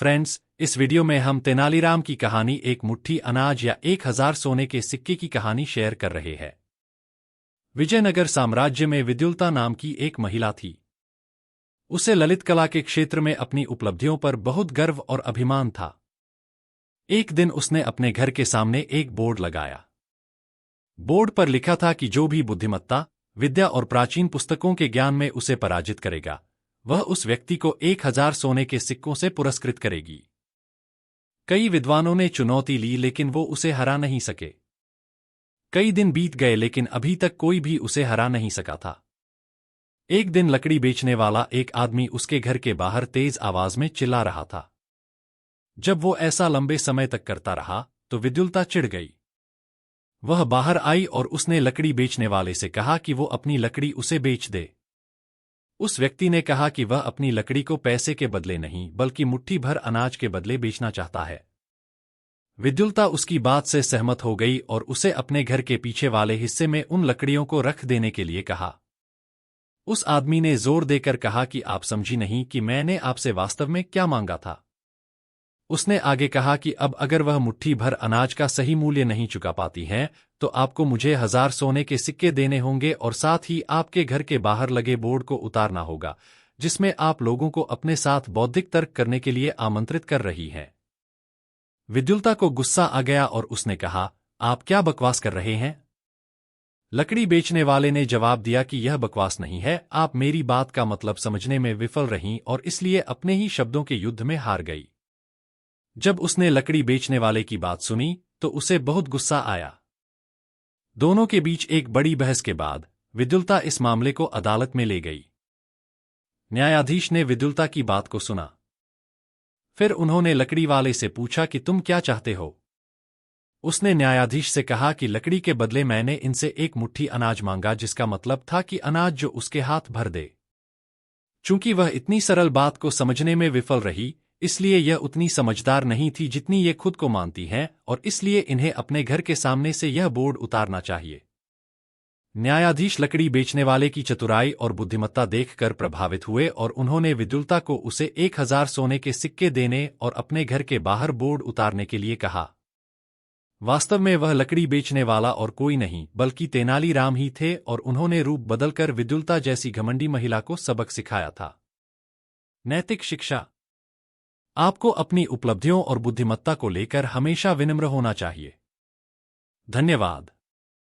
Friends, इस video में हम तेनालीराम की कहानी एक मुट्ठी अनाज या 1000 सोने के सिक्के की कहानी शेयर कर रहे हैं। विजयनगर साम्राज्य में विद्युल्ता नाम की एक महिला थी। उसे ललित कला के क्षेत्र में अपनी उपलब्धियों पर बहुत गर्व और अभिमान था। एक दिन उसने अपने घर के सामने एक बोर्ड लगाया। बोर्ड पर लिखा था कि जो भी बुद्धिमत्ता, विद्या और प्राचीन पुस्तकों के ज्ञान में उसे पराजित करेगा, वह उस व्यक्ति को 1000 सोने के सिक्कों से पुरस्कृत करेगी। कई विद्वानों ने चुनौती ली लेकिन वो उसे हरा नहीं सके। कई दिन बीत गए लेकिन अभी तक कोई भी उसे हरा नहीं सका था। एक दिन लकड़ी बेचने वाला एक आदमी उसके घर के बाहर तेज आवाज में चिल्ला रहा था। जब वो ऐसा लंबे समय तक करता रहा तो विद्युल्ता चिढ़ गई। वह बाहर आई और उसने लकड़ी बेचने वाले से कहा कि वो अपनी लकड़ी उसे बेच दे। उस व्यक्ति ने कहा कि वह अपनी लकड़ी को पैसे के बदले नहीं बल्कि मुट्ठी भर अनाज के बदले बेचना चाहता है। विद्युल्ता उसकी बात से सहमत हो गई और उसे अपने घर के पीछे वाले हिस्से में उन लकड़ियों को रख देने के लिए कहा। उस आदमी ने जोर देकर कहा कि आप समझी नहीं कि मैंने आपसे वास्तव में क्या मांगा था। उसने आगे कहा कि अब अगर वह मुट्ठी भर अनाज का सही मूल्य नहीं चुका पाती है तो आपको मुझे 1000 सोने के सिक्के देने होंगे और साथ ही आपके घर के बाहर लगे बोर्ड को उतारना होगा जिसमें आप लोगों को अपने साथ बौद्धिक तर्क करने के लिए आमंत्रित कर रही हैं। विद्युल्ता को गुस्सा आ गया और उसने कहा, आप क्या बकवास कर रहे हैं? लकड़ी बेचने वाले ने जवाब दिया कि यह बकवास नहीं है, आप मेरी बात का मतलब समझने में विफल रहीं और इसलिए अपने ही शब्दों के युद्ध में हार गई। जब उसने लकड़ी बेचने वाले की बात सुनी तो उसे बहुत गुस्सा आया। दोनों के बीच एक बड़ी बहस के बाद विद्युल्ता इस मामले को अदालत में ले गई। न्यायाधीश ने विद्युल्ता की बात को सुना। फिर उन्होंने लकड़ी वाले से पूछा कि तुम क्या चाहते हो? उसने न्यायाधीश से कहा कि लकड़ी के बदले मैंने इनसे एक मुट्ठी अनाज मांगा, जिसका मतलब था कि अनाज जो उसके हाथ भर दे। चूंकि वह इतनी सरल बात को समझने में विफल रही, इसलिए यह उतनी समझदार नहीं थी जितनी ये खुद को मानती हैं और इसलिए इन्हें अपने घर के सामने से यह बोर्ड उतारना चाहिए। न्यायाधीश लकड़ी बेचने वाले की चतुराई और बुद्धिमत्ता देखकर प्रभावित हुए और उन्होंने विद्युल्ता को उसे 1000 सोने के सिक्के देने और अपने घर के बाहर बोर्ड उतारने के लिए कहा। वास्तव में वह लकड़ी बेचने वाला और कोई नहीं बल्कि तेनालीराम ही थे और उन्होंने रूप बदलकर विद्युल्ता जैसी घमंडी महिला को सबक सिखाया था। नैतिक शिक्षा। आपको अपनी उपलब्धियों और बुद्धिमत्ता को लेकर हमेशा विनम्र होना चाहिए। धन्यवाद।